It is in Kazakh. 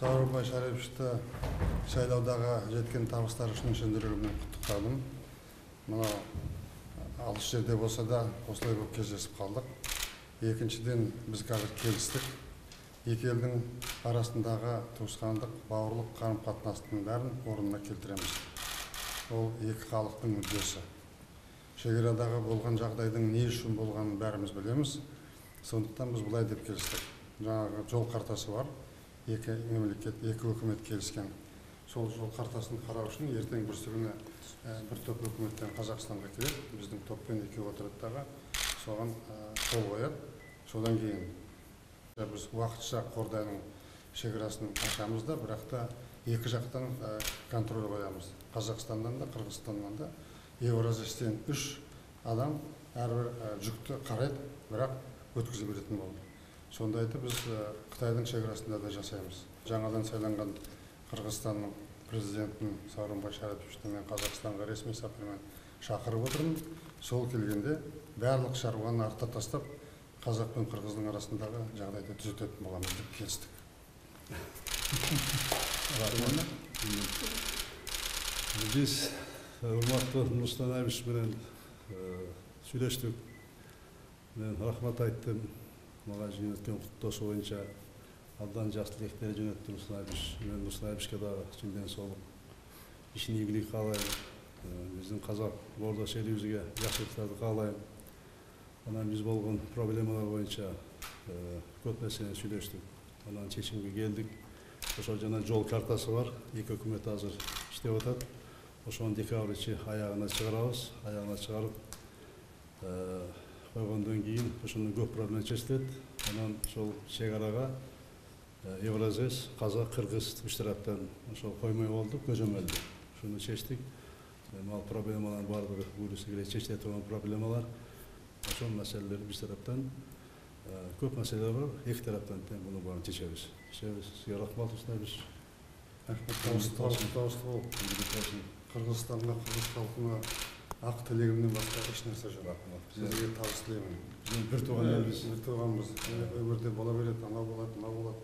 Сауырбай Шариповичті сайлаудағы жеткен табыстары үшін шын жүрегімнен құттықтадым. Мына алыс жерде болса да осылай көп кездесіп қалдық. Екіншіден, біз қазір келістік. Екі елдің арасындағы туысқандық, бауырлық қарым-қатынастың бәрін орнына келтіреміз. Ол екі халықтың мүддесі. Шекарадағы болған жағдайдың не үшін болғанын бәріміз білеміз. Сондықтан біз былай деп келістік. Жаңағы жол картасы бар. Екі мемлекет, екі өкімет келіскен. Сол жол картасын қарау үшін ертең бүрсігіне бір топ өкіметтен Қазақстанға келеді. Біздің топпен екеу отырады, соған қол қояды. Содан кейін біз уақытша Қордайдың шекарасын ашамыз да, бірақ та екі жақтан контроль қоямыз. Қазақстаннан да, Қырғызстаннан да Евразестен 3 адам әрбір жүкті қарайды, бірақ өткізе беретін болды. Сонда айтып, біз Қытайдың шекарасында да жасаймыз. Жаңадан сайланған Қырғызстанның президентін Сауырбай Шариповичті мен Қазақстанға ресми сапармен шақырып отырмын. Сол келгенде барлық шаруаны артта тастап, Қазақ пен Қырғыздың арасындағы жағдайды түзететін боламыз деп келістік. Біз урматтуу Нурсултан Абишевич менен сүйлөштүк. Мен рахмат айттым. Мага жөнөткөн куттоосу боюнча абдан жакшы тилектер жөнөттү Нурсултан Абишевич. Мен Нурсултан Абишевичке дагы чын ден соолук, ишин ийгилик каалайм. Биздин казак боордош элибизге жакшылыктарды каалайм. Анан биз болгон проблемалар боюнча көп нерсени сүйлөштүк. Анан чечимге келдик. Ошол жана жол картасы бар. Эки өкмөт азыр иштеп атат. Ошону декабрь ичи аягына чыгарабыз. Аягына чыгарып койгондон кийин ошондон көп проблема чечилет. Анан ошол чек-арага Евразес, Казак, Кыргыз үч тараптан ошол коймой болду, көзөмөлдү. Ошону чечтик. Ал проблемалардын баардыгы буюрса чечиле турган проблемалар. Ошол маселелер биз тараптан көп маселелер бар. Эки тараптан тең муну баарын чечебиз. Сизге рахмат Абиш. Қырғызстанға, қырғыз халқына ақ тілегімнен басқа еш нәрсе жоқ. Сізге табыс тілеймін. Bir туғанбыз. Өмірде бола береді, ана болады, мына болады.